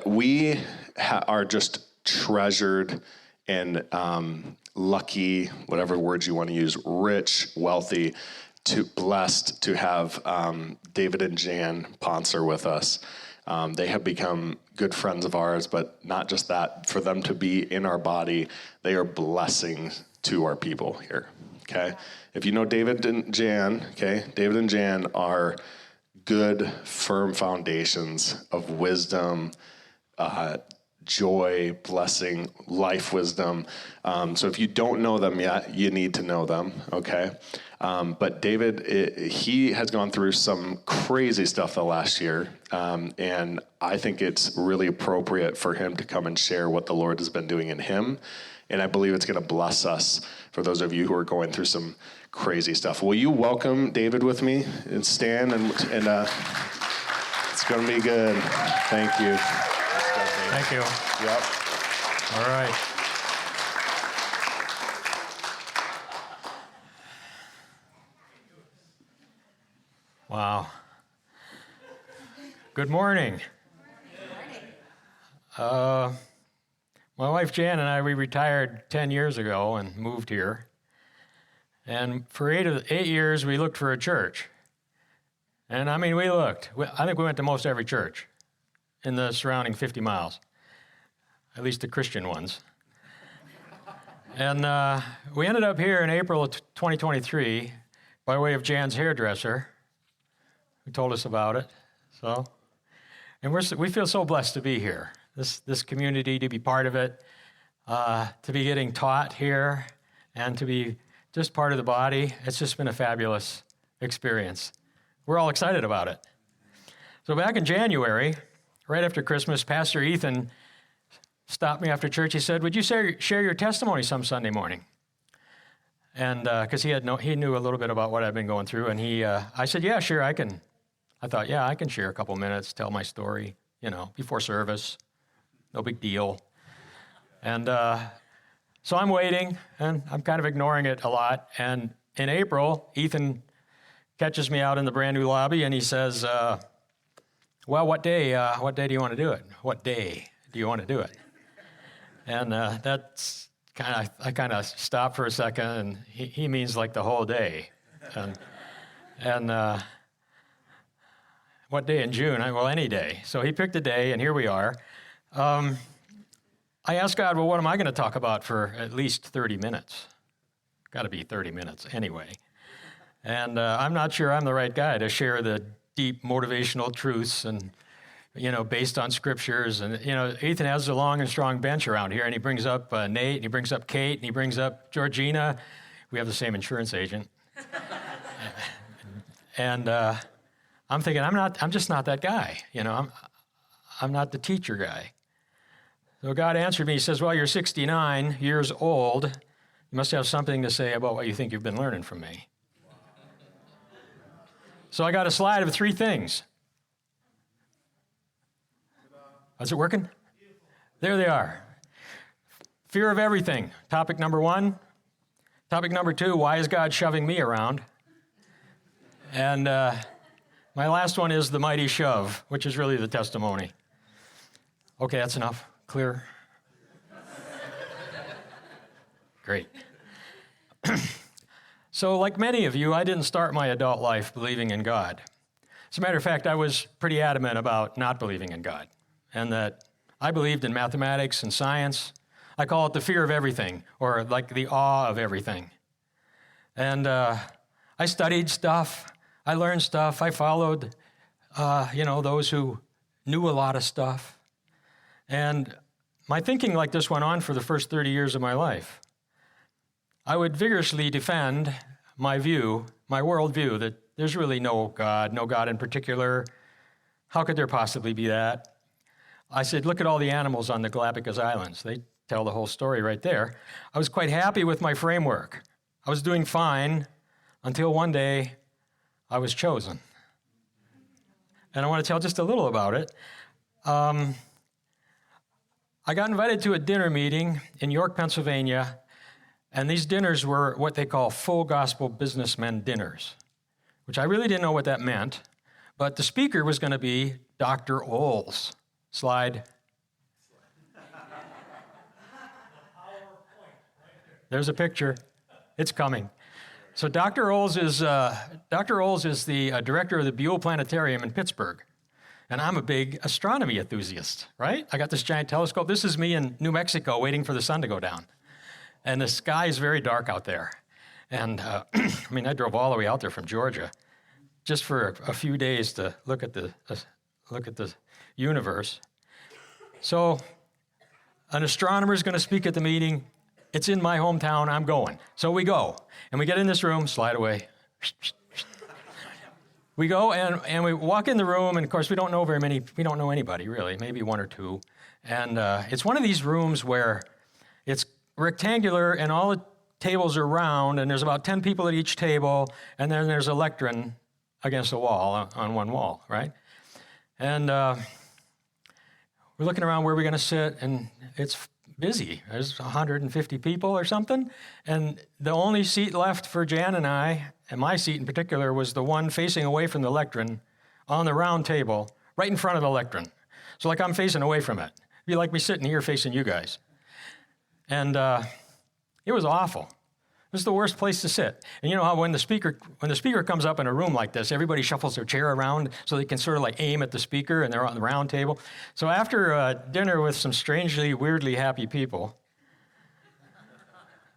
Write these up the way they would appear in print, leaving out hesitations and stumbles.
We are just treasured and lucky, whatever words you want to use, rich, wealthy, blessed to have David and Jan Pontzer with us. They have become good friends of ours, but not just that. For them to be in our body, they are blessings to our people here, okay? If you know David and Jan, okay, David and Jan are good, firm foundations of wisdom, joy, blessing, life wisdom. So if you don't know them yet, you need to know them, okay? But David, he has gone through some crazy stuff the last year, and I think it's really appropriate for him to come and share what the Lord has been doing in him, and I believe it's going to bless us for those of you who are going through some crazy stuff. Will you welcome David with me and stand, and it's going to be good. Thank you. Thank you. Yep. All right. Wow. Good morning. My wife Jan and I, we retired 10 years ago and moved here. And for 8 years, we looked for a church. And I mean, we looked. I think we went to most every church in the surrounding 50 miles, at least the Christian ones. And we ended up here in April of 2023 by way of Jan's hairdresser, who told us about it. So, and we feel so blessed to be here, this community, to be part of it, to be getting taught here, and to be just part of the body. It's just been a fabulous experience. We're all excited about it. So back in January, right after Christmas, Pastor Ethan stopped me after church. He said, "Would you share your testimony some Sunday morning?" And because he knew a little bit about what I've been going through, and I said, "Yeah, sure, I can." I thought, "Yeah, I can share a couple minutes, tell my story, before service, no big deal." And so I'm waiting, and I'm kind of ignoring it a lot. And in April, Ethan catches me out in the brand new lobby, and he says, "Well, what day do you want to do it? What day do you want to do it?" And that's I kind of stopped for a second, and he means like the whole day. And what day in June? Well, any day. So he picked a day, and here we are. I asked God, well, what am I going to talk about for at least 30 minutes? Got to be 30 minutes anyway. And I'm not sure I'm the right guy to share the deep motivational truths and, based on scriptures. And, Ethan has a long and strong bench around here, and he brings up Nate, and he brings up Kate, and he brings up Georgina. We have the same insurance agent. And I'm thinking, I'm just not that guy. I'm not the teacher guy. So God answered me. He says, well, you're 69 years old. You must have something to say about what you think you've been learning from me. So I got a slide of 3 things. Is it working? There they are. Fear of everything, topic number 1. Topic number 2, why is God shoving me around? And my last one is the mighty shove, which is really the testimony. Okay, that's enough. Clear? Great. So like many of you, I didn't start my adult life believing in God. As a matter of fact, I was pretty adamant about not believing in God, and that I believed in mathematics and science. I call it the fear of everything, or like the awe of everything. And I studied stuff. I learned stuff. I followed, those who knew a lot of stuff. And my thinking like this went on for the first 30 years of my life. I would vigorously defend my worldview, that there's really no God in particular. How could there possibly be that? I said, look at all the animals on the Galapagos Islands. They tell the whole story right there. I was quite happy with my framework. I was doing fine until one day I was chosen. And I want to tell just a little about it. I got invited to a dinner meeting in York, Pennsylvania, and these dinners were what they call full gospel businessmen dinners, which I really didn't know what that meant, but the speaker was going to be Dr. Oles. Slide. There's a picture. It's coming. So Dr. Oles is the director of the Buell Planetarium in Pittsburgh. And I'm a big astronomy enthusiast, right? I got this giant telescope. This is me in New Mexico waiting for the sun to go down. And the sky is very dark out there. And I drove all the way out there from Georgia just for a few days to look at the universe. So an astronomer is going to speak at the meeting. It's in my hometown. I'm going. So we go. And we get in this room. Slide away. We go and we walk in the room, and of course we don't know anybody really, maybe one or two. And it's one of these rooms where it's rectangular and all the tables are round, and there's about 10 people at each table, and then there's a lectern against the wall, on one wall, right? And we're looking around where we're going to sit, and it's busy. There's 150 people or something, and the only seat left for Jan and I, and my seat in particular, was the one facing away from the lectern on the round table, right in front of the lectern. So like I'm facing away from it. It'd be like me sitting here facing you guys. And it was awful. It was the worst place to sit. And you know how when the speaker comes up in a room like this, everybody shuffles their chair around so they can sort of like aim at the speaker, and they're on the round table. So after dinner with some strangely, weirdly happy people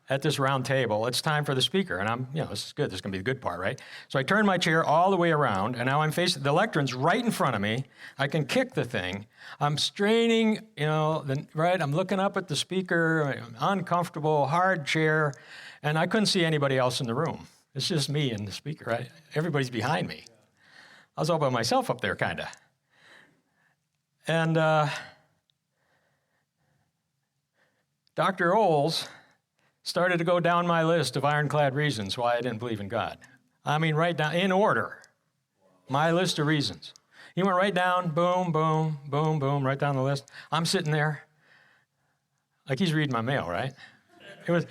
at this round table, it's time for the speaker. And this is good. This is going to be the good part, right? So I turn my chair all the way around, and now I'm facing, the lectern's right in front of me. I can kick the thing. I'm straining, right? I'm looking up at the speaker, uncomfortable, hard chair, and I couldn't see anybody else in the room. It's just me and the speaker, right? Everybody's behind me. I was all by myself up there, kind of. And Dr. Oles started to go down my list of ironclad reasons why I didn't believe in God. I mean, right down, in order, my list of reasons. He went right down, boom, boom, boom, boom, right down the list. I'm sitting there, like he's reading my mail, right? It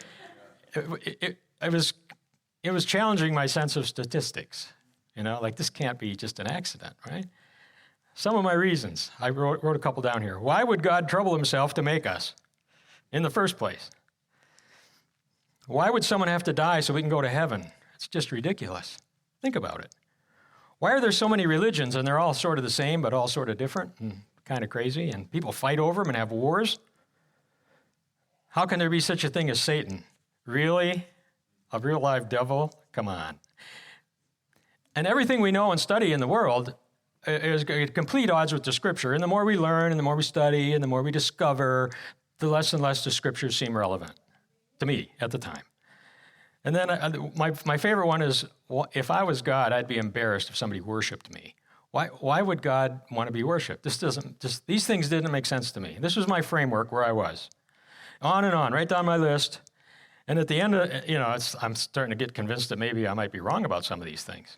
was challenging my sense of statistics, like this can't be just an accident, right? Some of my reasons, I wrote a couple down here. Why would God trouble himself to make us in the first place? Why would someone have to die so we can go to heaven? It's just ridiculous. Think about it. Why are there so many religions and they're all sort of the same but all sort of different and kind of crazy, and people fight over them and have wars? How can there be such a thing as Satan? Really? A real live devil? Come on. And everything we know and study in the world is at complete odds with the Scripture. And the more we learn and the more we study and the more we discover, the less and less the Scriptures seem relevant to me at the time. And then my favorite one is, if I was God, I'd be embarrassed if somebody worshiped me. Why would God want to be worshiped? These things didn't make sense to me. This was my framework where I was. On and on, right down my list. And at the end of, I'm starting to get convinced that maybe I might be wrong about some of these things.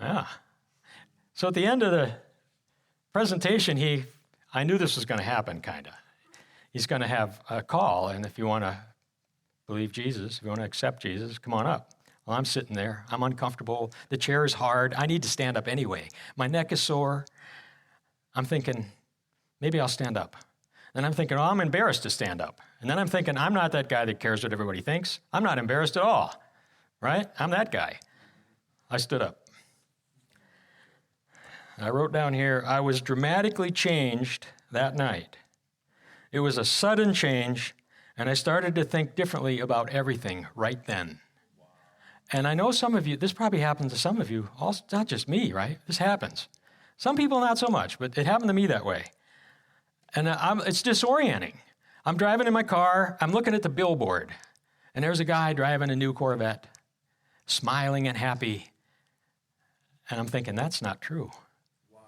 Yeah. So at the end of the presentation, I knew this was going to happen, kind of. He's going to have a call, and if you want to believe Jesus, if you want to accept Jesus, come on up. Well, I'm sitting there. I'm uncomfortable. The chair is hard. I need to stand up anyway. My neck is sore. I'm thinking, maybe I'll stand up. And I'm thinking, I'm embarrassed to stand up. And then I'm thinking, I'm not that guy that cares what everybody thinks. I'm not embarrassed at all, right? I'm that guy. I stood up. I wrote down here, I was dramatically changed that night. It was a sudden change, and I started to think differently about everything right then. Wow. And I know some of you, this probably happens to some of you, also, not just me, right? This happens. Some people not so much, but it happened to me that way. And it's disorienting. I'm driving in my car, I'm looking at the billboard, and there's a guy driving a new Corvette, smiling and happy. And I'm thinking, that's not true. Wow.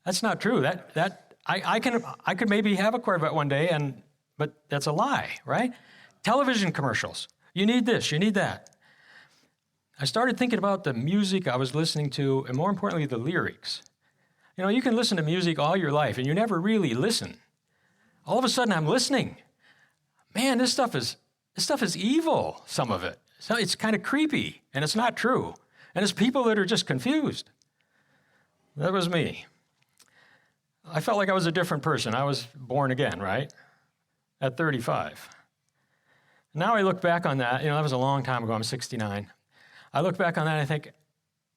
That's not true. I could maybe have a Corvette one day, but that's a lie, right? Television commercials. You need this, you need that. I started thinking about the music I was listening to, and more importantly, the lyrics. You can listen to music all your life, and you never really listen. All of a sudden, I'm listening. Man, this stuff is evil, some of it. So it's kind of creepy, and it's not true. And it's people that are just confused. That was me. I felt like I was a different person. I was born again, right? At 35. Now I look back on that, that was a long time ago. I'm 69. I look back on that and I think,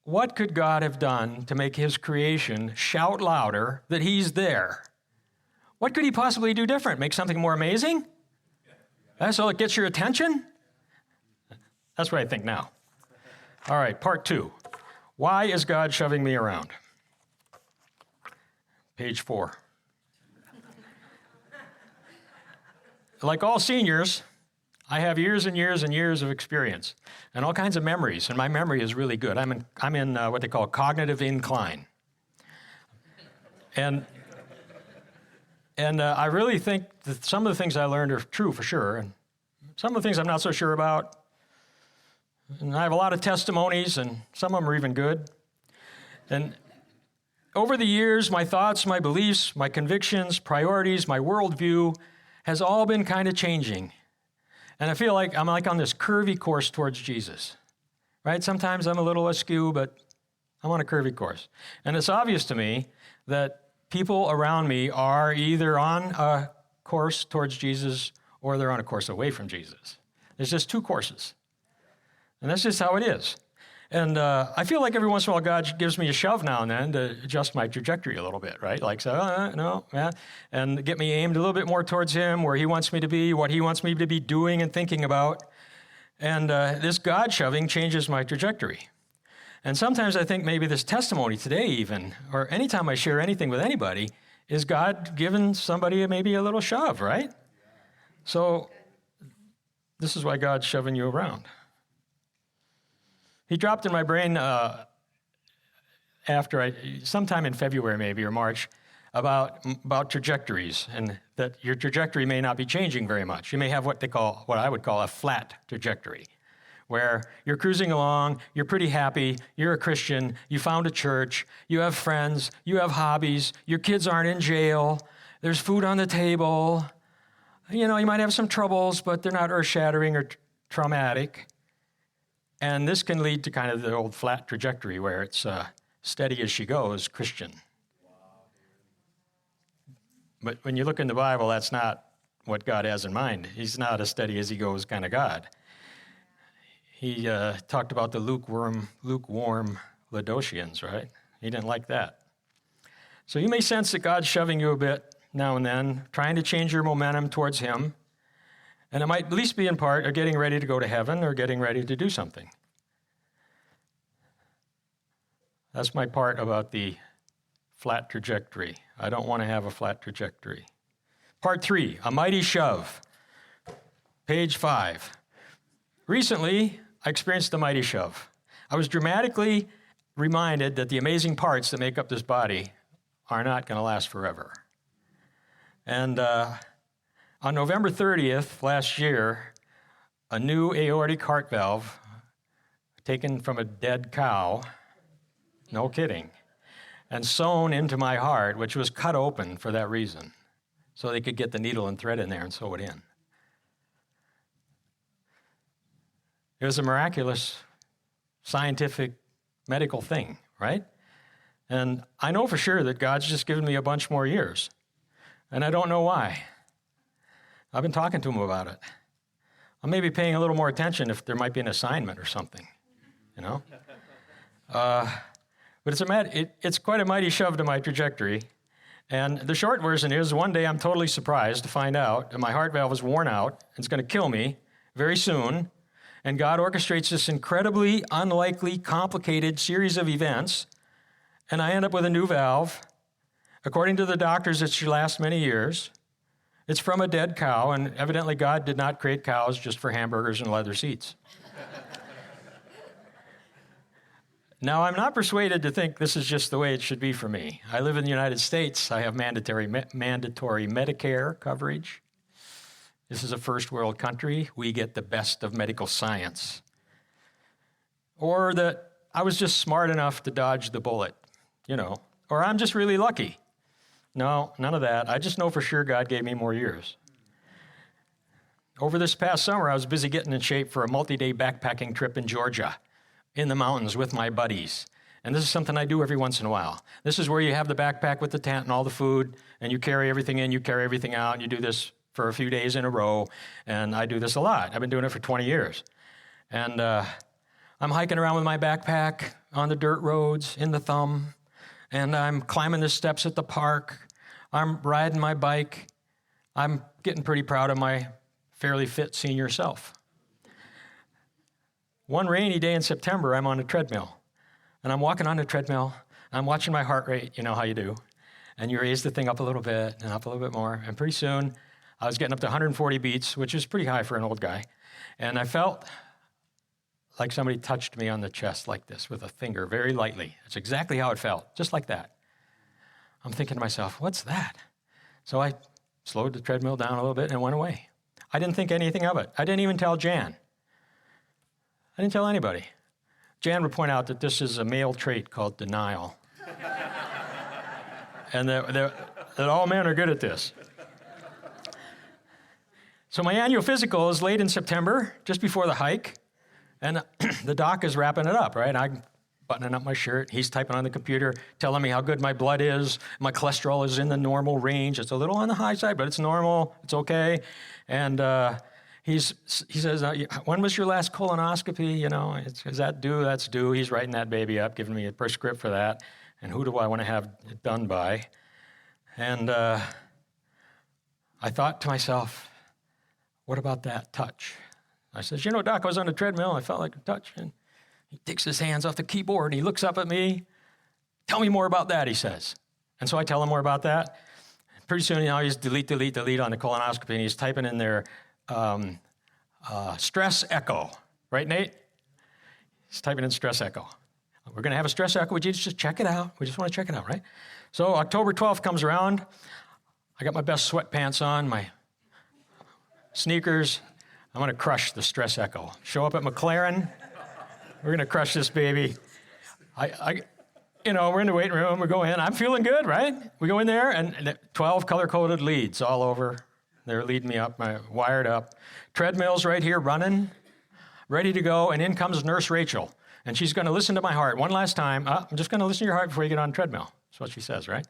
what could God have done to make his creation shout louder that he's there? What could he possibly do different? Make something more amazing? So it gets your attention? That's what I think now. All right, part 2. Why is God shoving me around? Page 4. Like all seniors, I have years and years and years of experience and all kinds of memories, and my memory is really good. I'm in what they call cognitive incline. And I really think that some of the things I learned are true for sure, and some of the things I'm not so sure about. And I have a lot of testimonies, and some of them are even good. And over the years, my thoughts, my beliefs, my convictions, priorities, my worldview has all been kind of changing. And I feel like I'm like on this curvy course towards Jesus, right? Sometimes I'm a little askew, but I'm on a curvy course. And it's obvious to me that people around me are either on a course towards Jesus or they're on a course away from Jesus. There's just 2 courses. And that's just how it is. And I feel like every once in a while God gives me a shove now and then to adjust my trajectory a little bit, right? Like, and get me aimed a little bit more towards him, where he wants me to be, what he wants me to be doing and thinking about. And this God shoving changes my trajectory. And sometimes I think maybe this testimony today even, or anytime I share anything with anybody, is God giving somebody maybe a little shove, right? So this is why God's shoving you around. He dropped in my brain sometime in February maybe or March, about trajectories, and that your trajectory may not be changing very much. You may have what I would call a flat trajectory, where you're cruising along, you're pretty happy, you're a Christian, you found a church, you have friends, you have hobbies, your kids aren't in jail, there's food on the table, you might have some troubles, but they're not earth-shattering or traumatic. And this can lead to kind of the old flat trajectory where it's steady as she goes, Christian. But when you look in the Bible, that's not what God has in mind. He's not a steady as he goes kind of God. He talked about the lukewarm Laodiceans, right? He didn't like that. So you may sense that God's shoving you a bit now and then, trying to change your momentum towards him. And it might at least be in part of getting ready to go to heaven or getting ready to do something. That's my part about the flat trajectory. I don't want to have a flat trajectory. Part 3, a mighty shove. Page 5. Recently, I experienced a mighty shove. I was dramatically reminded that the amazing parts that make up this body are not going to last forever. And on November 30th last year, a new aortic heart valve taken from a dead cow, no kidding, and sewn into my heart, which was cut open for that reason, so they could get the needle and thread in there and sew it in. It was a miraculous scientific medical thing, right? And I know for sure that God's just given me a bunch more years, and I don't know why. I've been talking to him about it. I may be paying a little more attention if there might be an assignment or something, But it's quite a mighty shove to my trajectory. And the short version is, one day I'm totally surprised to find out that my heart valve is worn out. It's going to kill me very soon. And God orchestrates this incredibly unlikely, complicated series of events. And I end up with a new valve. According to the doctors, it should last many years. It's from a dead cow, and evidently God did not create cows just for hamburgers and leather seats. Now, I'm not persuaded to think this is just the way it should be for me. I live in the United States. I have mandatory Medicare coverage. This is a first world country. We get the best of medical science. Or that I was just smart enough to dodge the bullet, or I'm just really lucky. No, none of that. I just know for sure God gave me more years. Over this past summer, I was busy getting in shape for a multi-day backpacking trip in Georgia, in the mountains with my buddies. And this is something I do every once in a while. This is where you have the backpack with the tent and all the food, and you carry everything in, you carry everything out, and you do this for a few days in a row. And I do this a lot. I've been doing it for 20 years. And I'm hiking around with my backpack on the dirt roads in the thumb, and I'm climbing the steps at the park. I'm riding my bike. I'm getting pretty proud of my fairly fit senior self. One rainy day in September, I'm on a treadmill. And I'm walking on the treadmill. I'm watching my heart rate, you know how you do. And you raise the thing up a little bit and up a little bit more. And pretty soon, I was getting up to 140 beats, which is pretty high for an old guy. And I felt like somebody touched me on the chest like this with a finger, very lightly. That's exactly how it felt, just like that. I'm thinking to myself, what's that? So I slowed the treadmill down a little bit and went away. I didn't think anything of it. I didn't even tell Jan. I didn't tell anybody. Jan would point out that this is a male trait called denial. And that all men are good at this. So my annual physical is late in September, just before the hike, and the doc is wrapping it up, right? I'm buttoning up my shirt. He's typing on the computer, telling me how good my blood is. My cholesterol is in the normal range. It's a little on the high side, but it's normal. It's okay. And he says, when was your last colonoscopy? You know, is that due? That's due. He's writing that baby up, giving me a prescript for that. And who do I want to have it done by? And I thought to myself, what about that touch? I says, you know, Doc, I was on the treadmill. I felt like a touch. And he takes his hands off the keyboard and he looks up at me. Tell me more about that, he says. And so I tell him more about that. Pretty soon, you know, he's delete on the colonoscopy, and he's typing in there stress echo. Right, Nate? He's typing in stress echo. We're going to have a stress echo. Would you just check it out? We just want to check it out, right? So October 12th comes around. I got my best sweatpants on, my sneakers. I'm going to crush the stress echo. Show up at McLaren. We're going to crush this baby. We're in the waiting room. We go in. I'm feeling good, right? We go in there, and 12 color-coded leads all over. They're leading me up, wired up. Treadmill's right here running, ready to go, and in comes Nurse Rachel. And she's going to listen to my heart one last time. I'm just going to listen to your heart before you get on the treadmill. That's what she says, right?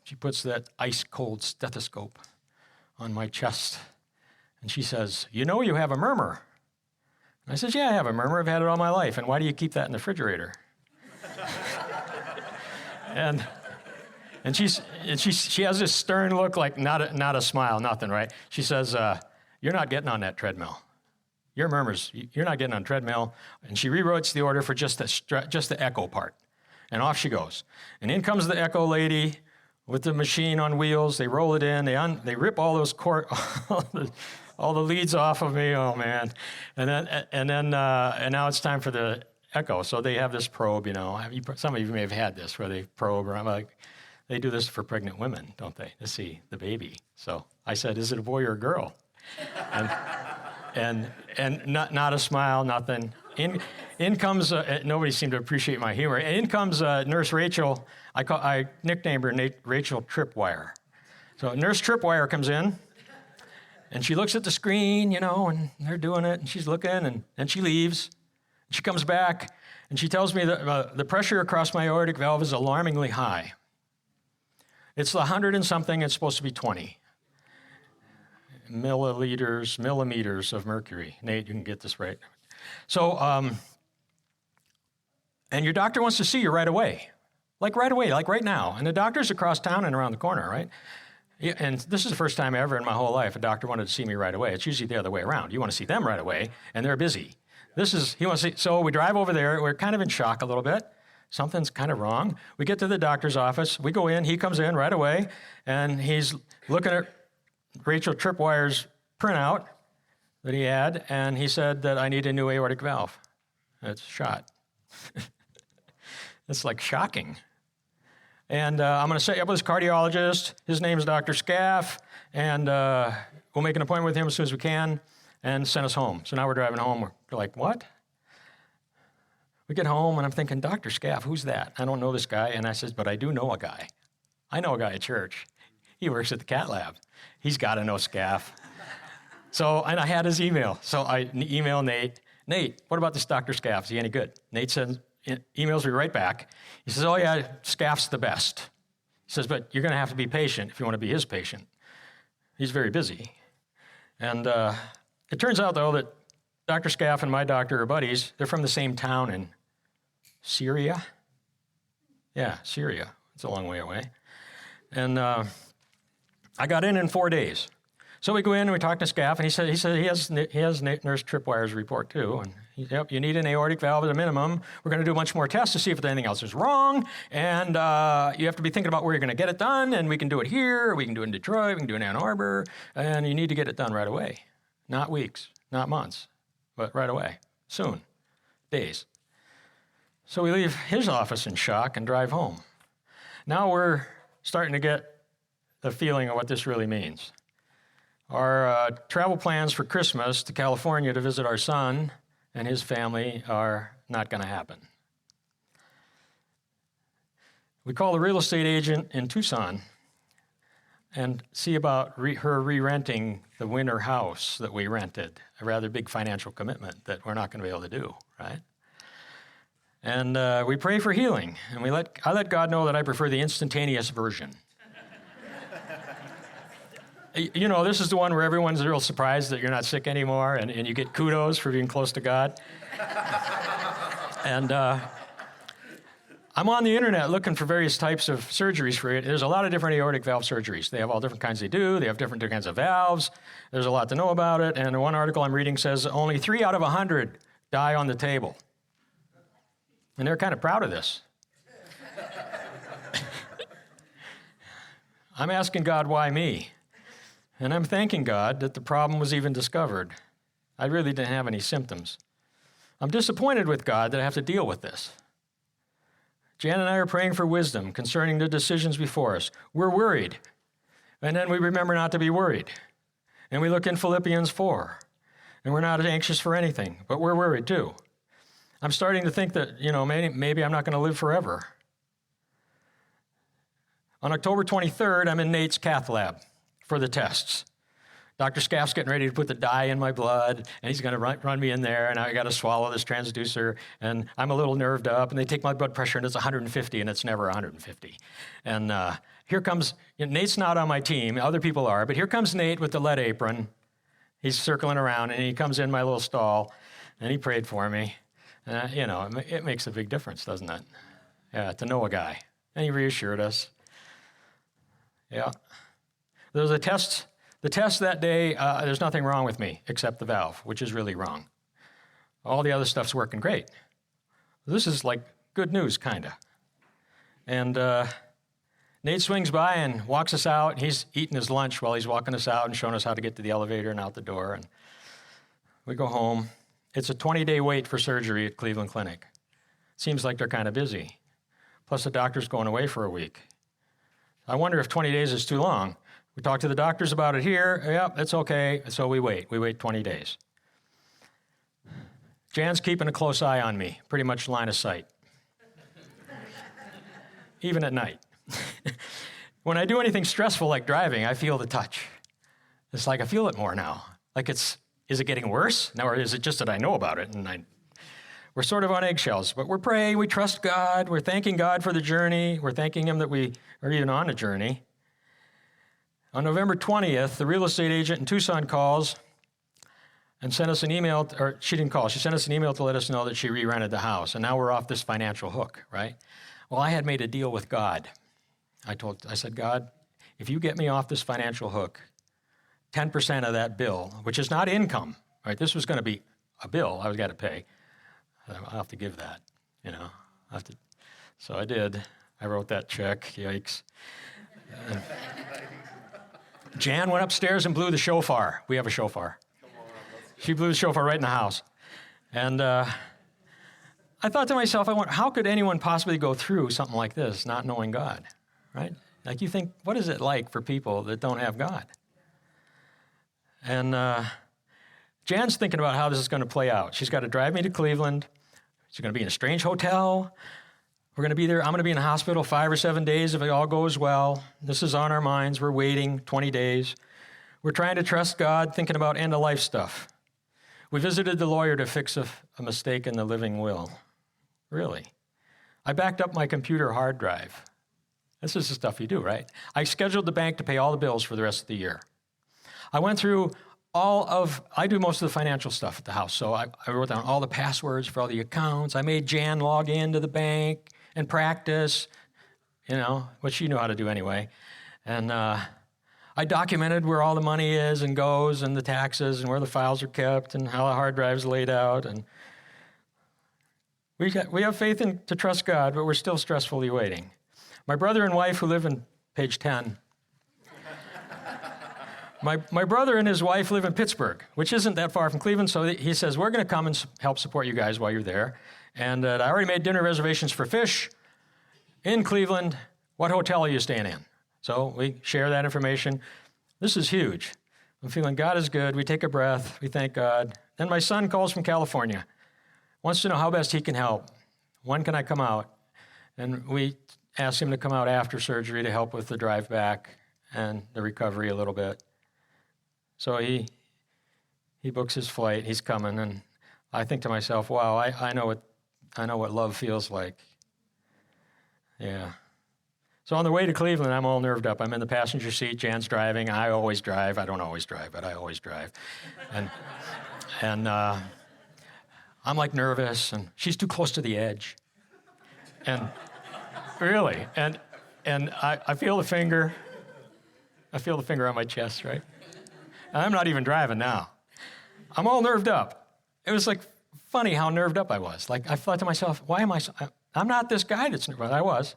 She puts that ice-cold stethoscope on my chest, and she says, you know you have a murmur. And I says, yeah, I have a murmur. I've had it all my life. And why do you keep that in the refrigerator? And she has this stern look, like not a smile, nothing, right? She says, you're not getting on that treadmill. Your murmurs, you're not getting on a treadmill. And she rewrites the order for just the echo part. And off she goes. And in comes the echo lady with the machine on wheels. They roll it in. They rip all those all the leads off of me. Oh man! And now it's time for the echo. So they have this probe. You know, some of you may have had this where they probe. Or I'm like, they do this for pregnant women, don't they? To see the baby. So I said, is it a boy or a girl? And not a smile, nothing. In comes, nobody seemed to appreciate my humor. In comes Nurse Rachel. I nicknamed her Rachel Tripwire. So Nurse Tripwire comes in, and she looks at the screen, you know, and they're doing it, and she's looking, and she leaves. She comes back, and she tells me that the pressure across my aortic valve is alarmingly high. It's 100 and something, it's supposed to be 20. Millimeters of mercury. Nate, you can get this right. So, and your doctor wants to see you right away. Like right now. And the doctor's across town and around the corner, right? Yeah, and this is the first time ever in my whole life a doctor wanted to see me right away. It's usually the other way around. You want to see them right away, and they're busy. He wants to see, so we drive over there. We're kind of in shock a little bit. Something's kind of wrong. We get to the doctor's office. We go in. He comes in right away, and he's looking at Rachel Tripwire's printout that he had, and he said that I need a new aortic valve. It's shot. It's like shocking. And I'm going to set you up with this cardiologist. His name's Dr. Scaff, and we'll make an appointment with him as soon as we can and send us home. So now we're driving home. We're like, what? We get home, and I'm thinking, Dr. Scaff, who's that? I don't know this guy. And I says, but I do know a guy. I know a guy at church. He works at the cat lab. He's got to know Scaff. And I had his email. So I email Nate. Nate, what about this Dr. Scaff? Is he any good? Nate says, emails me right back. He says, oh yeah, Scaff's the best. He says, but you're going to have to be patient if you want to be his patient. He's very busy. And it turns out, though, that Dr. Scaff and my doctor are buddies. They're from the same town in Syria. Yeah, Syria. It's a long way away. And I got in 4 days. So we go in and we talk to Scaff, and he said he has Nurse Tripwire's report too. And yep, you need an aortic valve at a minimum. We're going to do a bunch more tests to see if anything else is wrong. And you have to be thinking about where you're going to get it done. And we can do it here, we can do it in Detroit, we can do it in Ann Arbor. And you need to get it done right away. Not weeks, not months, but right away, soon, days. So we leave his office in shock and drive home. Now we're starting to get the feeling of what this really means. Our travel plans for Christmas to California to visit our son and his family are not going to happen. We call the real estate agent in Tucson and see about her re-renting the winter house that we rented, a rather big financial commitment that we're not going to be able to do, right? And we pray for healing, and I let God know that I prefer the instantaneous version. You know, this is the one where everyone's real surprised that you're not sick anymore, and you get kudos for being close to God. And I'm on the internet looking for various types of surgeries for it. There's a lot of different aortic valve surgeries. They have all different kinds they do. They have different kinds of valves. There's a lot to know about it. And one article I'm reading says only 3 out of 100 die on the table. And they're kind of proud of this. I'm asking God, why me? And I'm thanking God that the problem was even discovered. I really didn't have any symptoms. I'm disappointed with God that I have to deal with this. Jan and I are praying for wisdom concerning the decisions before us. We're worried. And then we remember not to be worried. And we look in Philippians 4. And we're not anxious for anything, but we're worried too. I'm starting to think that, maybe I'm not going to live forever. On October 23rd, I'm in Nate's cath lab for the tests. Dr. Scaff's getting ready to put the dye in my blood, and he's going to run me in there, and I got to swallow this transducer, and I'm a little nerved up, and they take my blood pressure, and it's 150, and it's never 150. And here comes, Nate's not on my team, other people are, but here comes Nate with the lead apron. He's circling around, and he comes in my little stall, and he prayed for me. It makes a big difference, doesn't it? Yeah, to know a guy. And he reassured us. Yeah. There was a test. The test that day, there's nothing wrong with me except the valve, which is really wrong. All the other stuff's working great. This is like good news, kind of. And Nate swings by and walks us out. He's eating his lunch while he's walking us out and showing us how to get to the elevator and out the door. And we go home. It's a 20-day wait for surgery at Cleveland Clinic. Seems like they're kind of busy. Plus, the doctor's going away for a week. I wonder if 20 days is too long. We talk to the doctors about it here. Yep, it's okay. So we wait. We wait 20 days. Jan's keeping a close eye on me, pretty much line of sight. Even at night. When I do anything stressful like driving, I feel the touch. It's like I feel it more now. Like is it getting worse? Now, or is it just that I know about it? And we're sort of on eggshells, but we're praying, we trust God, we're thanking God for the journey, we're thanking Him that we are even on a journey. On November 20th, the real estate agent in Tucson calls and sent us an email, or she didn't call, she sent us an email to let us know that she re-rented the house, and now we're off this financial hook, right? Well, I had made a deal with God. I said, God, if you get me off this financial hook, 10% of that bill, which is not income, right? This was going to be a bill I was got to pay. I'll have to give that, So I did. I wrote that check. Yikes. Jan went upstairs and blew the shofar. We have a shofar. She blew the shofar right in the house. And I thought to myself, how could anyone possibly go through something like this not knowing God, right? Like you think, what is it like for people that don't have God? And Jan's thinking about how this is going to play out. She's got to drive me to Cleveland. She's going to be in a strange hotel. We're going to be there. I'm going to be in the hospital 5 or 7 days if it all goes well. This is on our minds. We're waiting 20 days. We're trying to trust God, thinking about end-of-life stuff. We visited the lawyer to fix a mistake in the living will. Really? I backed up my computer hard drive. This is the stuff you do, right? I scheduled the bank to pay all the bills for the rest of the year. I went through I do most of the financial stuff at the house, so I wrote down all the passwords for all the accounts. I made Jan log into the bank and practice, what she knew how to do anyway. And I documented where all the money is and goes and the taxes and where the files are kept and how the hard drive's laid out. And we have faith to trust God, but we're still stressfully waiting. My brother and wife who live in page 10, my brother and his wife live in Pittsburgh, which isn't that far from Cleveland, so he says, we're going to come and help support you guys while you're there. And I already made dinner reservations for Fish in Cleveland. What hotel are you staying in? So we share that information. This is huge. I'm feeling God is good. We take a breath. We thank God. Then my son calls from California, wants to know how best he can help. When can I come out? And we asked him to come out after surgery to help with the drive back and the recovery a little bit. So he books his flight. He's coming, and I think to myself, wow, I know what love feels like. Yeah. So on the way to Cleveland, I'm all nerved up. I'm in the passenger seat. Jan's driving. I always drive. I don't always drive, but I always drive. And I'm like nervous, and she's too close to the edge. And really, and I feel the finger. I feel the finger on my chest, right? And I'm not even driving now. I'm all nerved up. It was like funny how nerved up I was. Like I thought to myself, why am I so, I'm not this guy that's nervous. I was.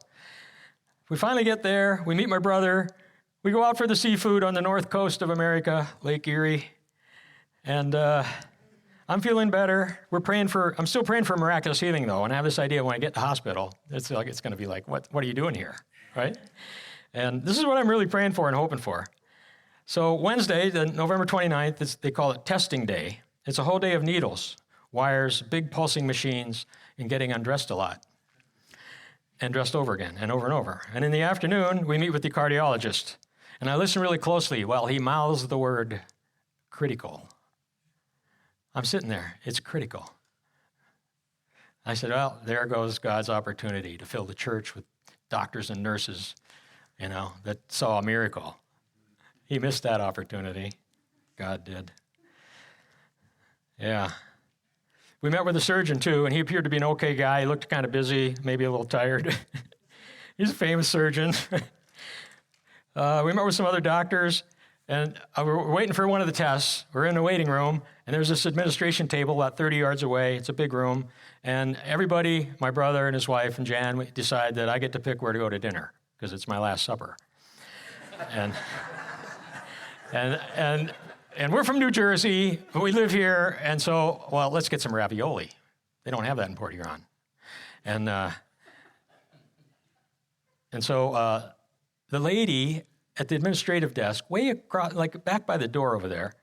We finally get there. We meet my brother. We go out for the seafood on the north coast of America, Lake Erie. And I'm feeling better. I'm still praying for miraculous healing, though. And I have this idea when I get to the hospital, it's going to be like, what are you doing here, right? And this is what I'm really praying for and hoping for. So Wednesday, November 29th, they call it testing day. It's a whole day of needles, wires, big pulsing machines, and getting undressed a lot. And dressed over again, and over and over. And in the afternoon, we meet with the cardiologist. And I listen really closely while he mouths the word critical. I'm sitting there. It's critical. I said, well, there goes God's opportunity to fill the church with doctors and nurses, that saw a miracle. He missed that opportunity. God did. Yeah. We met with a surgeon, too, and he appeared to be an okay guy. He looked kind of busy, maybe a little tired. He's a famous surgeon. We met with some other doctors, and we're waiting for one of the tests. We're in the waiting room, and there's this administration table about 30 yards away. It's a big room, and everybody, my brother and his wife and Jan, we decide that I get to pick where to go to dinner because it's my last supper. And we're from New Jersey, but we live here, and so, well, let's get some ravioli. They don't have that in Port Huron. And so the lady at the administrative desk, way across, like back by the door over there,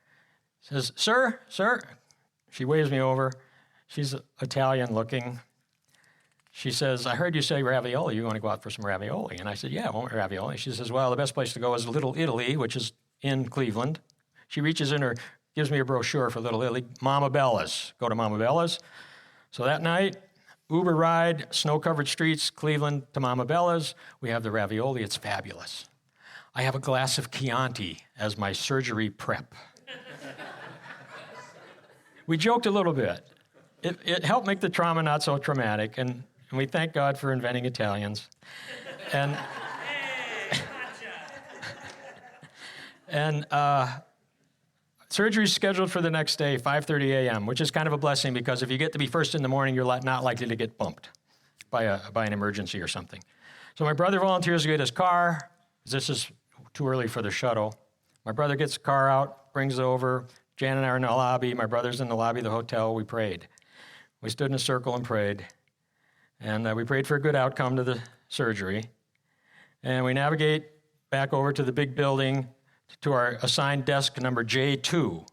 says, sir. She waves me over. She's Italian looking. She says, I heard you say ravioli. You want to go out for some ravioli? And I said, yeah, I want ravioli. She says, well, the best place to go is Little Italy, which is in Cleveland. She reaches in gives me a brochure for Little Italy. Mama Bella's. Go to Mama Bella's. So that night, Uber ride, snow-covered streets, Cleveland to Mama Bella's. We have the ravioli. It's fabulous. I have a glass of Chianti as my surgery prep. We joked a little bit. It helped make the trauma not so traumatic, and we thank God for inventing Italians. And surgery's scheduled for the next day, 5:30 a.m., which is kind of a blessing because if you get to be first in the morning, you're not likely to get bumped by an emergency or something. So my brother volunteers to get his car. This is too early for the shuttle. My brother gets the car out, brings it over. Jan and I are in the lobby. My brother's in the lobby of the hotel. We prayed. We stood in a circle and prayed. And we prayed for a good outcome to the surgery. And we navigate back over to the big building to our assigned desk number J2.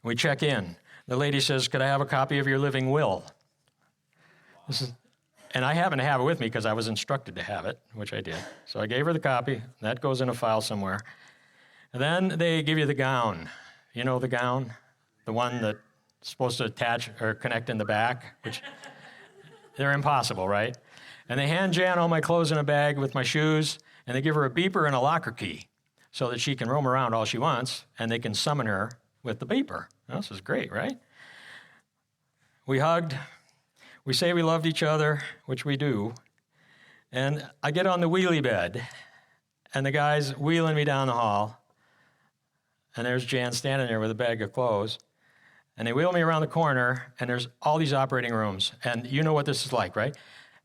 We check in. The lady says, could I have a copy of your living will? And I happen to have it with me because I was instructed to have it, which I did. So I gave her the copy. That goes in a file somewhere. And then they give you the gown. You know the gown? The one that's supposed to attach or connect in the back, which they're impossible, right? And they hand Jan all my clothes in a bag with my shoes, and they give her a beeper and a locker key so that she can roam around all she wants, and they can summon her with the beeper. Now, this is great, right? We hugged. We say we loved each other, which we do. And I get on the wheelie bed, and the guy's wheeling me down the hall, and there's Jan standing there with a bag of clothes. And they wheel me around the corner, and there's all these operating rooms. And you know what this is like, right?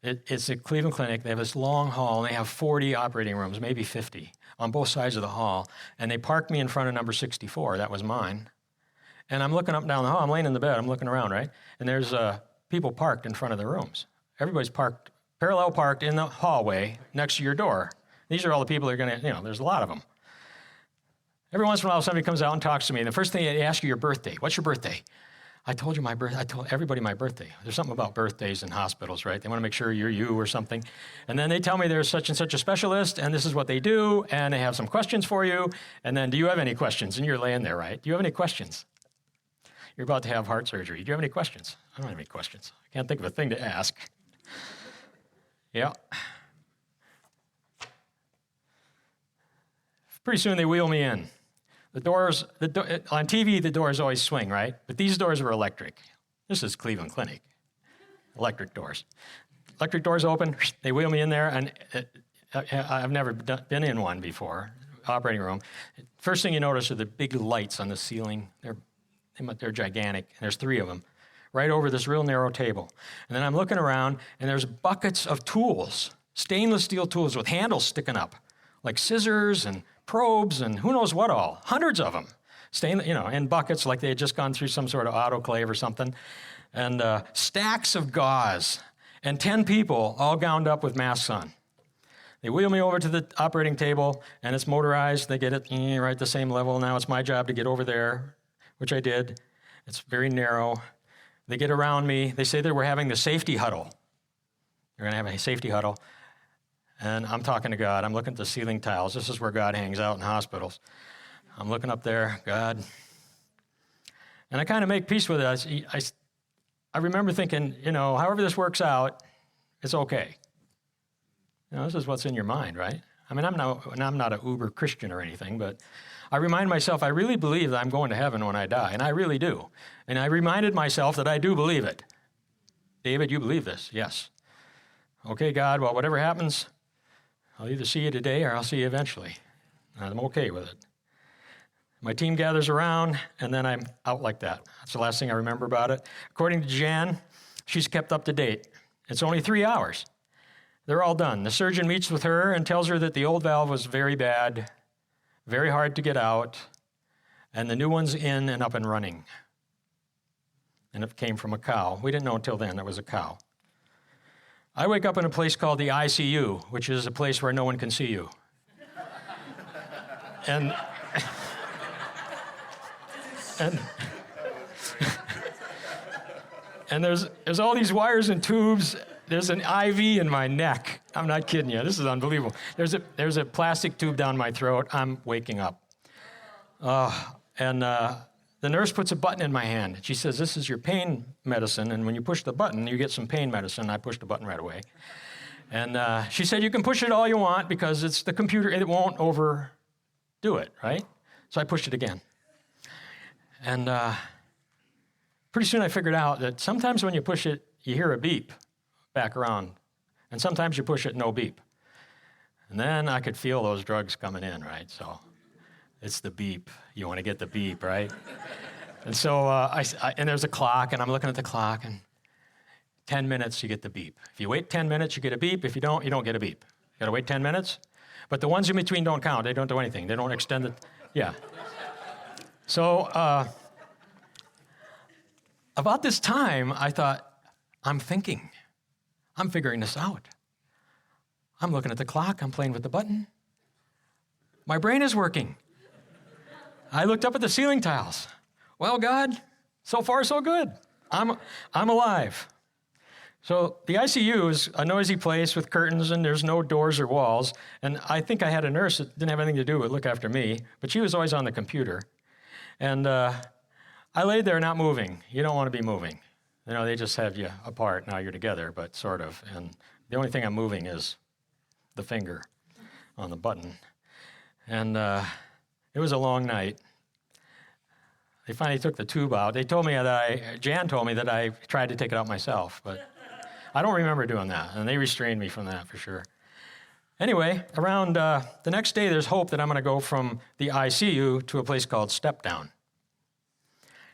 It's a Cleveland Clinic. They have this long hall, and they have 40 operating rooms, maybe 50, on both sides of the hall. And they parked me in front of number 64. That was mine. And I'm looking up and down the hall. I'm laying in the bed. I'm looking around, right? And there's people parked in front of the rooms. Everybody's parked, parallel parked in the hallway next to your door. These are all the people that are going to, there's a lot of them. Every once in a while, somebody comes out and talks to me, and the first thing they ask you your birthday. What's your birthday? I told you my birthday. I told everybody my birthday. There's something about birthdays in hospitals, right? They want to make sure you're you or something. And then they tell me there's such and such a specialist, and this is what they do, and they have some questions for you. And then, do you have any questions? And you're laying there, right? Do you have any questions? You're about to have heart surgery. Do you have any questions? I don't have any questions. I can't think of a thing to ask. Yeah. Pretty soon they wheel me in. The doors, on TV, the doors always swing, right? But these doors are electric. This is Cleveland Clinic. Electric doors. Electric doors open, they wheel me in there, and I've never been in one before, operating room. First thing you notice are the big lights on the ceiling. They're gigantic, and there's 3 of them, right over this real narrow table. And then I'm looking around, and there's buckets of tools, stainless steel tools with handles sticking up, like scissors and probes and who knows what all, hundreds of them, in buckets like they had just gone through some sort of autoclave or something, and stacks of gauze, and 10 people all gowned up with masks on. They wheel me over to the operating table, and it's motorized. They get it right the same level. Now it's my job to get over there, which I did. It's very narrow. They get around me. They say that we're having the safety huddle. They're going to have a safety huddle. And I'm talking to God. I'm looking at the ceiling tiles. This is where God hangs out in hospitals. I'm looking up there, God. And I kind of make peace with it. I remember thinking, however this works out, it's okay. This is what's in your mind, right? I mean, I'm not an uber Christian or anything, but I remind myself I really believe that I'm going to heaven when I die, and I really do. And I reminded myself that I do believe it. David, you believe this? Yes. Okay, God, well, whatever happens, I'll either see you today or I'll see you eventually. And I'm okay with it. My team gathers around, and then I'm out like that. That's the last thing I remember about it. According to Jan, she's kept up to date. It's only 3 hours. They're all done. The surgeon meets with her and tells her that the old valve was very bad, very hard to get out, and the new one's in and up and running. And it came from a cow. We didn't know until then it was a cow. I wake up in a place called the ICU, which is a place where no one can see you. And there's all these wires and tubes. There's an IV in my neck. I'm not kidding you. This is unbelievable. There's a plastic tube down my throat. I'm waking up. The nurse puts a button in my hand. She says, this is your pain medicine, and when you push the button, you get some pain medicine. I pushed the button right away. And she said, you can push it all you want because it's the computer. It won't overdo it, right? So I pushed it again. And pretty soon I figured out that sometimes when you push it, you hear a beep back around. And sometimes you push it, no beep. And then I could feel those drugs coming in, right? So it's the beep. You want to get the beep, right? And so and there's a clock, and I'm looking at the clock, and 10 minutes, you get the beep. If you wait 10 minutes, you get a beep. If you don't get a beep. You got to wait 10 minutes. But the ones in between don't count. They don't do anything. They don't extend it. Yeah. So about this time, I thought, I'm thinking. I'm figuring this out. I'm looking at the clock. I'm playing with the button. My brain is working. I looked up at the ceiling tiles. Well, God, so far so good. I'm alive. So the ICU is a noisy place with curtains, and there's no doors or walls. And I think I had a nurse that didn't have anything to do but look after me, but she was always on the computer. And I laid there not moving. You don't want to be moving. They just have you apart. Now you're together, but sort of. And The only thing I'm moving is the finger on the button. And it was a long night. They finally took the tube out. Jan told me that I tried to take it out myself, but I don't remember doing that, and they restrained me from that for sure. Anyway, around the next day, there's hope that I'm going to go from the ICU to a place called step down.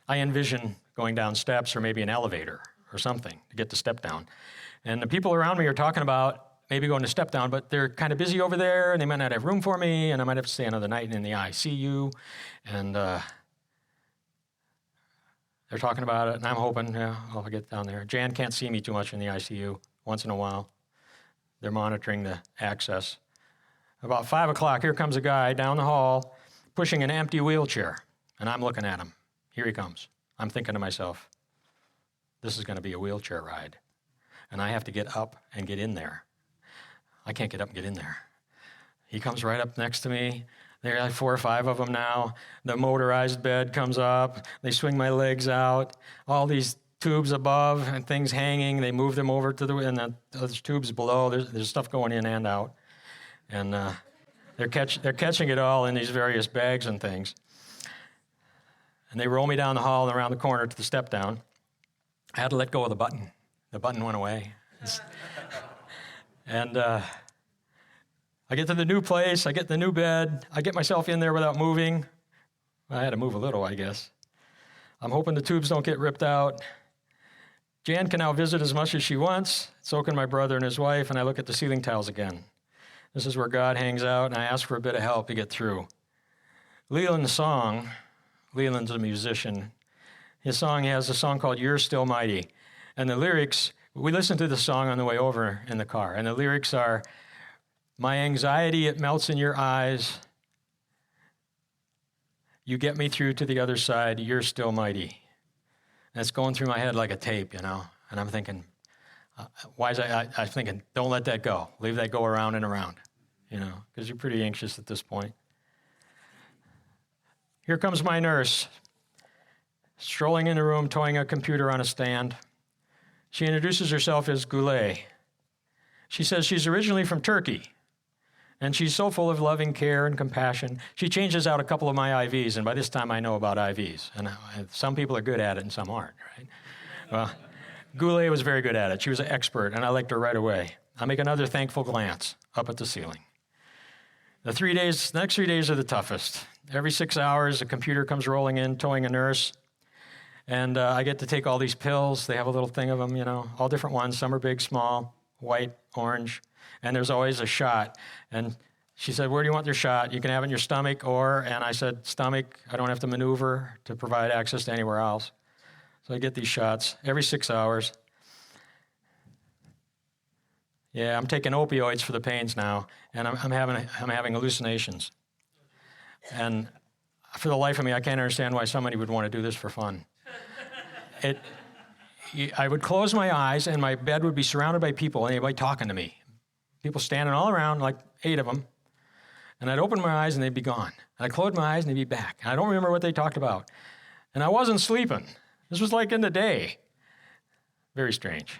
I envision going down steps or maybe an elevator or something to get to step down. And the people around me are talking about maybe going to step down, but they're kind of busy over there, and they might not have room for me, and I might have to stay another night in the ICU. And they're talking about it, and I'm hoping, I'll get down there. Jan can't see me too much in the ICU once in a while. They're monitoring the access. About 5 o'clock, here comes a guy down the hall pushing an empty wheelchair, and I'm looking at him. Here he comes. I'm thinking to myself, this is going to be a wheelchair ride, and I have to get up and get in there. I can't get up and get in there. He comes right up next to me. There are like 4 or 5 of them now. The motorized bed comes up. They swing my legs out. All these tubes above and things hanging. They move them over to there's tubes below. There's stuff going in and out. And they're catching it all in these various bags and things. And they roll me down the hall and around the corner to the step down. I had to let go of the button. The button went away. And I get to the new place, I get the new bed, I get myself in there without moving. I had to move a little, I guess. I'm hoping the tubes don't get ripped out. Jan can now visit as much as she wants. So can my brother and his wife, and I look at the ceiling tiles again. This is where God hangs out, and I ask for a bit of help to get through. Leland's a musician. He has a song called You're Still Mighty. And the lyrics, we listened to the song on the way over in the car, and the lyrics are, my anxiety, it melts in your eyes. You get me through to the other side. You're still mighty. And it's going through my head like a tape, And I'm thinking, I'm thinking, don't let that go. Leave that go around and around, because you're pretty anxious at this point. Here comes my nurse, strolling in the room, towing a computer on a stand. She introduces herself as Goulet. She says she's originally from Turkey, and she's so full of loving care and compassion. She changes out a couple of my IVs, and by this time I know about IVs. And some people are good at it and some aren't, right? Well, Goulet was very good at it. She was an expert, and I liked her right away. I make another thankful glance up at the ceiling. The next 3 days are the toughest. Every 6 hours, a computer comes rolling in, towing a nurse. And I get to take all these pills. They have a little thing of them, all different ones. Some are big, small, white, orange. And there's always a shot. And she said, where do you want your shot? You can have it in your stomach and I said, stomach, I don't have to maneuver to provide access to anywhere else. So I get these shots every 6 hours. Yeah, I'm taking opioids for the pains now, and I'm having hallucinations. And for the life of me, I can't understand why somebody would want to do this for fun. I would close my eyes, and my bed would be surrounded by people, and they'd be talking to me. People standing all around, like 8 of them. And I'd open my eyes, and they'd be gone. And I'd close my eyes, and they'd be back. And I don't remember what they talked about. And I wasn't sleeping. This was like in the day. Very strange.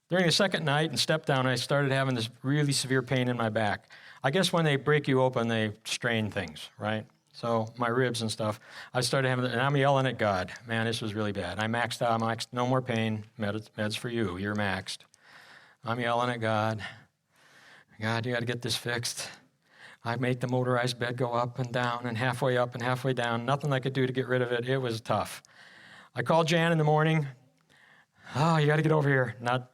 During the second night and step down, I started having this really severe pain in my back. I guess when they break you open, they strain things, right? So my ribs and stuff. I started having, and I'm yelling at God. Man, this was really bad. I maxed out. No more pain. Meds for you. You're maxed. I'm yelling at God. God, you got to get this fixed. I made the motorized bed go up and down and halfway up and halfway down. Nothing I could do to get rid of it. It was tough. I called Jan in the morning. Oh, you got to get over here. Not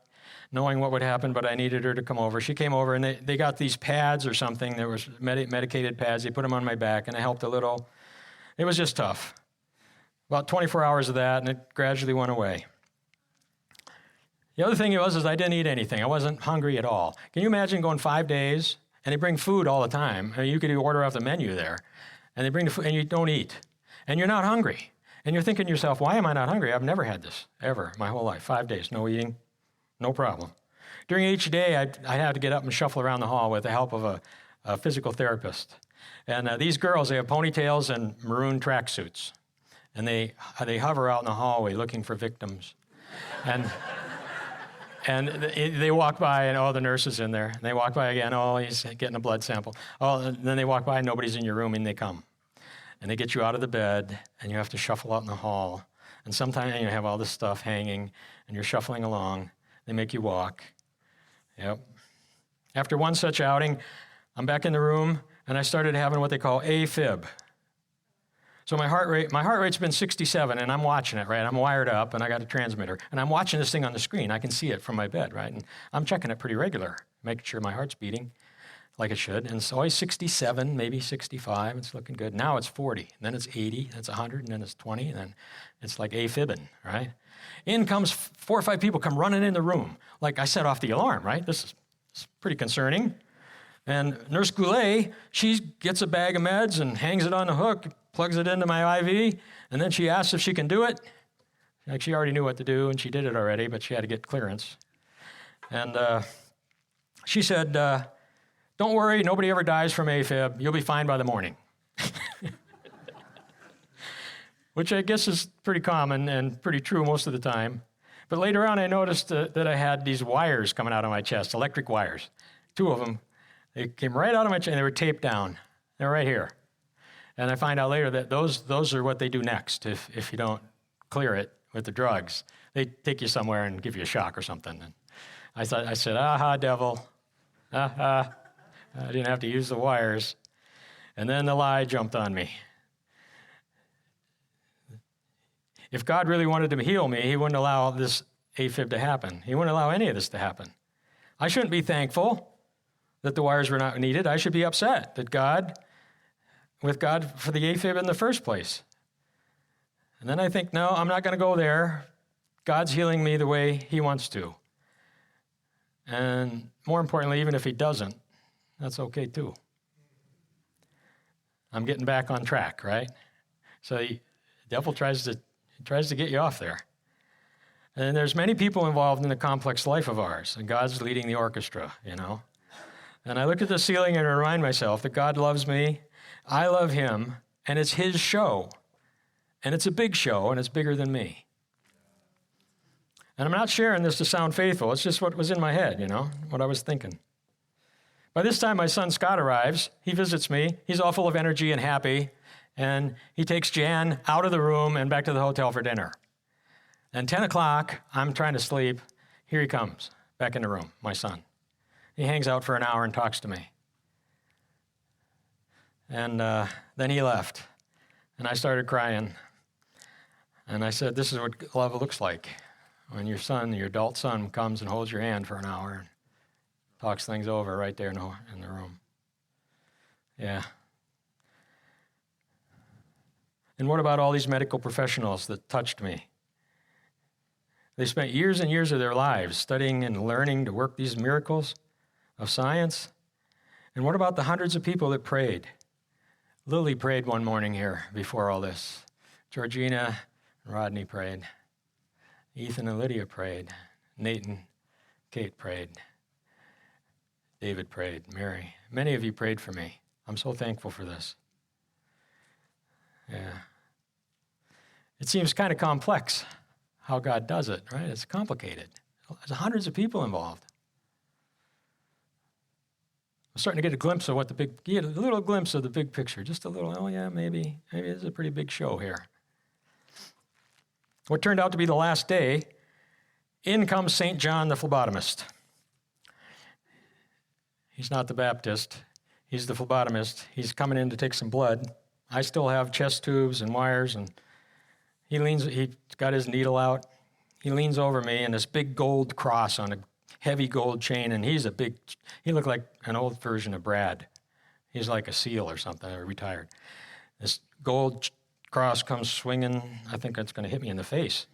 knowing what would happen, but I needed her to come over. She came over, and they got these pads or something. There was medicated pads. They put them on my back, and it helped a little. It was just tough. About 24 hours of that, and it gradually went away. The other thing is I didn't eat anything. I wasn't hungry at all. Can you imagine going 5 days, and they bring food all the time? I mean, you could order off the menu there, and they bring the food, and you don't eat, and you're not hungry. And you're thinking to yourself, why am I not hungry? I've never had this, ever, my whole life. 5 days, no eating. No problem. During each day, I had to get up and shuffle around the hall with the help of a physical therapist. And these girls, they have ponytails and maroon tracksuits. And they hover out in the hallway looking for victims. And And they walk by, and the nurse is in there. And they walk by again, he's getting a blood sample. And then they walk by, and nobody's in your room, and they come. And they get you out of the bed, and you have to shuffle out in the hall. And sometimes you have all this stuff hanging, and you're shuffling along. They make you walk. Yep. After one such outing, I'm back in the room, and I started having what they call AFib. So my heart rate's been 67, and I'm watching it, right? I'm wired up, and I got a transmitter, and I'm watching this thing on the screen. I can see it from my bed, right? And I'm checking it pretty regular, making sure my heart's beating like it should. And it's always 67, maybe 65. It's looking good. Now it's 40, and then it's 80, then it's 100, and then it's 20, and then it's like AFibbing, right? In comes 4 or 5 people come running in the room. Like I set off the alarm, right? This is pretty concerning. And Nurse Goulet, she gets a bag of meds and hangs it on the hook, plugs it into my IV, and then she asks if she can do it. Like she already knew what to do, and she did it already, but she had to get clearance. And she said, don't worry, nobody ever dies from AFib. You'll be fine by the morning. Which I guess is pretty common and pretty true most of the time. But later on, I noticed that I had these wires coming out of my chest, electric wires. 2 of them. They came right out of my chest, and they were taped down. They're right here. And I find out later that those are what they do next if you don't clear it with the drugs. They take you somewhere and give you a shock or something. And I said, aha, devil. Aha. I didn't have to use the wires. And then the lie jumped on me. If God really wanted to heal me, he wouldn't allow this AFib to happen. He wouldn't allow any of this to happen. I shouldn't be thankful that the wires were not needed. I should be upset that with God for the AFib in the first place. And then I think, no, I'm not going to go there. God's healing me the way he wants to. And more importantly, even if he doesn't, that's okay too. I'm getting back on track, right? So the devil tries to get you off there. And there's many people involved in the complex life of ours, and God's leading the orchestra, And I look at the ceiling and remind myself that God loves me, I love him, and it's his show. And it's a big show, and it's bigger than me. And I'm not sharing this to sound faithful. It's just what was in my head, what I was thinking. By this time, my son Scott arrives. He visits me. He's all full of energy and happy. And he takes Jan out of the room and back to the hotel for dinner. And 10 o'clock, I'm trying to sleep. Here he comes, back in the room, my son. He hangs out for an hour and talks to me. And then he left. And I started crying. And I said, this is what love looks like. When your adult son, comes and holds your hand for an hour and talks things over right there in the room. Yeah. And what about all these medical professionals that touched me? They spent years and years of their lives studying and learning to work these miracles of science. And what about the hundreds of people that prayed? Lily prayed one morning here before all this. Georgina and Rodney prayed. Ethan and Lydia prayed. Nate and Kate prayed. David prayed. Mary. Many of you prayed for me. I'm so thankful for this. Yeah. It seems kind of complex how God does it, right? It's complicated. There's hundreds of people involved. I'm starting to get a little glimpse of the big picture. Just a little, maybe it's a pretty big show here. What turned out to be the last day, in comes St. John the phlebotomist. He's not the Baptist. He's the phlebotomist. He's coming in to take some blood. I still have chest tubes and wires, and he's got his needle out. He leans over me, and this big gold cross on a heavy gold chain, and he looked like an old version of Brad. He's like a SEAL or something, or retired. This gold cross comes swinging. I think it's going to hit me in the face.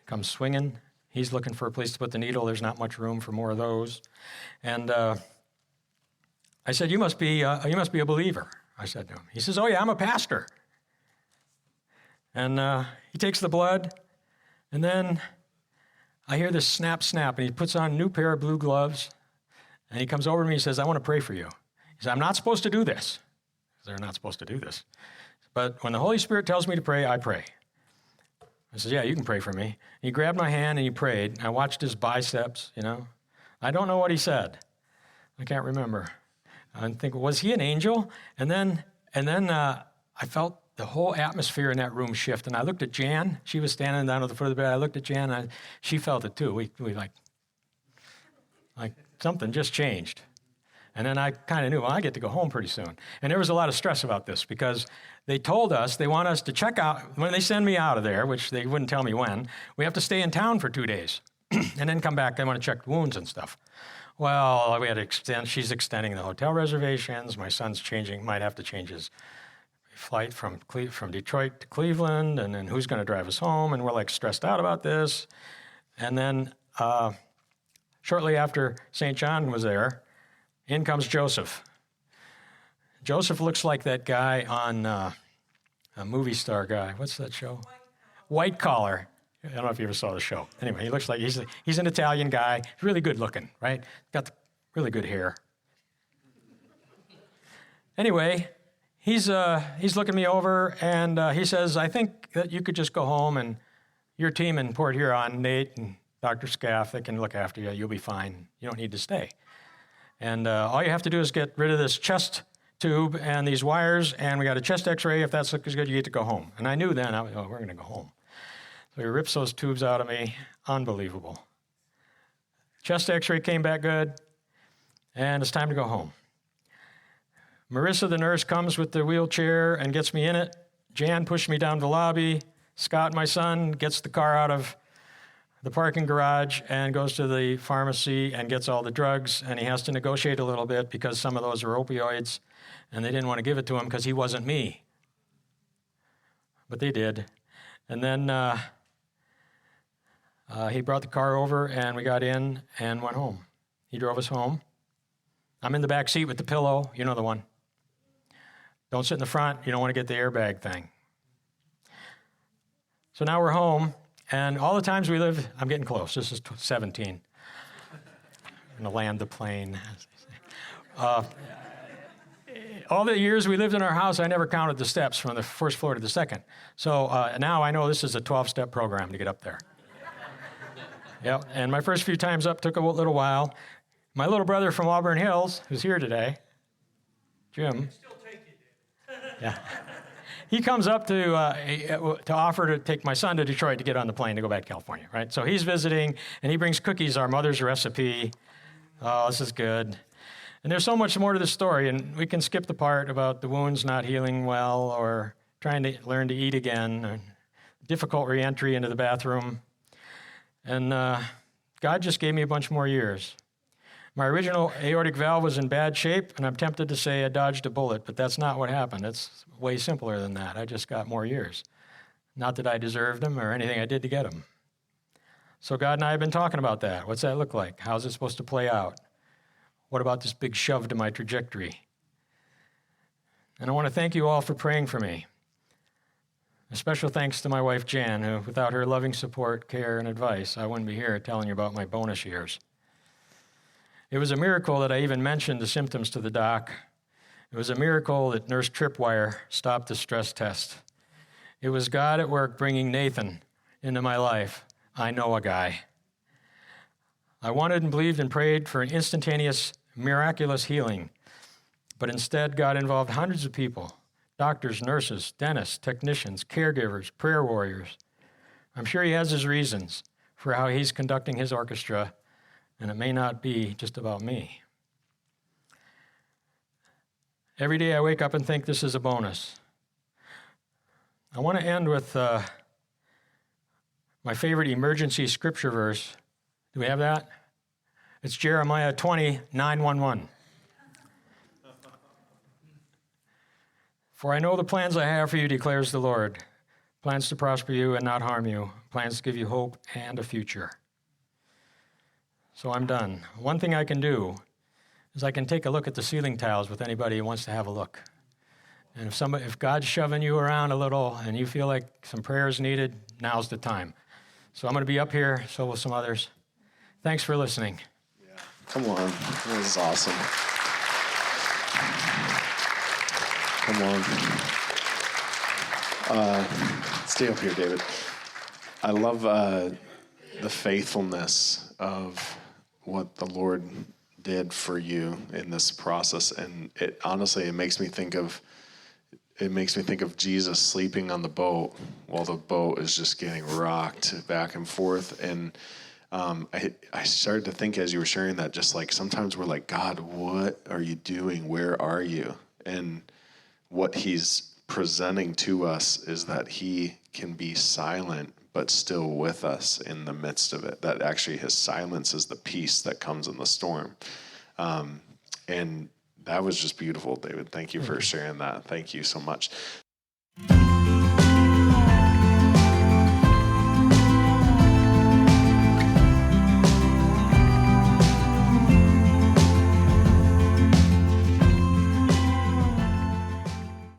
Comes swinging. He's looking for a place to put the needle. There's not much room for more of those. And I said, you must be a believer, I said to him. He says, oh yeah, I'm a pastor. And he takes the blood, and then I hear this snap, snap, and he puts on a new pair of blue gloves, and he comes over to me and says, I want to pray for you. He says, I'm not supposed to do this. They're not supposed to do this. But when the Holy Spirit tells me to pray, I pray. I said, yeah, you can pray for me. He grabbed my hand and he prayed. I watched his biceps, I don't know what he said. I can't remember. I think, was he an angel? And then I felt the whole atmosphere in that room shift. And I looked at Jan. She was standing down at the foot of the bed. I looked at Jan, and she felt it too. We like something just changed. And then I kind of knew, well, I get to go home pretty soon. And there was a lot of stress about this because they told us they want us to check out, when they send me out of there, which they wouldn't tell me when, we have to stay in town for 2 days and then come back. They want to check wounds and stuff. Well, we had to extend, she's extending the hotel reservations. My son's might have to change his flight from Detroit to Cleveland, and then who's going to drive us home? And we're like stressed out about this. And then shortly after St. John was there, in comes Joseph. Joseph looks like that guy on a movie star guy. What's that show? White Collar. I don't know if you ever saw the show. Anyway, he looks like he's an Italian guy. He's really good looking, right? Got the really good hair. Anyway, he's looking me over, and he says, I think that you could just go home, and your team in Port Huron, Nate and Dr. Scaff, they can look after you. You'll be fine. You don't need to stay. And all you have to do is get rid of this chest tube and these wires, and we got a chest x-ray. If that looks good, you get to go home. And I knew then, we're going to go home. So he rips those tubes out of me. Unbelievable. Chest x-ray came back good, and it's time to go home. Marissa, the nurse, comes with the wheelchair and gets me in it. Jan pushed me down the lobby. Scott, my son, gets the car out of the parking garage and goes to the pharmacy and gets all the drugs, and he has to negotiate a little bit because some of those are opioids, and they didn't want to give it to him because he wasn't me. But they did. And then he brought the car over, and we got in and went home. He drove us home. I'm in the back seat with the pillow. You know the one. Don't sit in the front. You don't want to get the airbag thing. So now we're home. And all the times we lived, I'm getting close. This is 17. I'm going to land the plane. All the years we lived in our house, I never counted the steps from the first floor to the second. So now I know this is a 12-step program to get up there. Yep. And my first few times up took a little while. My little brother from Auburn Hills, who's here today, Jim. Yeah. He comes up to offer to take my son to Detroit to get on the plane to go back to California, right? So he's visiting, and he brings cookies, our mother's recipe. Oh, this is good. And there's so much more to the story, and we can skip the part about the wounds not healing well or trying to learn to eat again, or difficult reentry into the bathroom. And God just gave me a bunch more years. My original aortic valve was in bad shape, and I'm tempted to say I dodged a bullet, but that's not what happened. It's way simpler than that. I just got more years. Not that I deserved them or anything I did to get them. So God and I have been talking about that. What's that look like? How's it supposed to play out? What about this big shove to my trajectory? And I want to thank you all for praying for me. A special thanks to my wife, Jan, who, without her loving support, care, and advice, I wouldn't be here telling you about my bonus years. It was a miracle that I even mentioned the symptoms to the doc. It was a miracle that Nurse Tripwire stopped the stress test. It was God at work bringing Nathan into my life. I know a guy. I wanted and believed and prayed for an instantaneous, miraculous healing, but instead God involved hundreds of people, doctors, nurses, dentists, technicians, caregivers, prayer warriors. I'm sure he has his reasons for how he's conducting his orchestra, and it may not be just about me. Every day I wake up and think this is a bonus. I want to end with my favorite emergency scripture verse. Do we have that? It's Jeremiah 20:9-11. For I know the plans I have for you, declares the Lord. Plans to prosper you and not harm you. Plans to give you hope and a future. So I'm done. One thing I can do is I can take a look at the ceiling tiles with anybody who wants to have a look. And if God's shoving you around a little and you feel like some prayer is needed, now's the time. So I'm going to be up here, so will some others. Thanks for listening. Yeah. Come on. This is awesome. Come on. Stay up here, David. I love the faithfulness of what the Lord did for you in this process, and it honestly it makes me think of Jesus sleeping on the boat while the boat is just getting rocked back and forth. And I started to think as you were sharing that, just like sometimes we're like, God, what are you doing? Where are you? And what he's presenting to us is that he can be silent but still with us in the midst of it. That actually his silence is the peace that comes in the storm. And that was just beautiful, David. Thank you for sharing that. Thank you so much.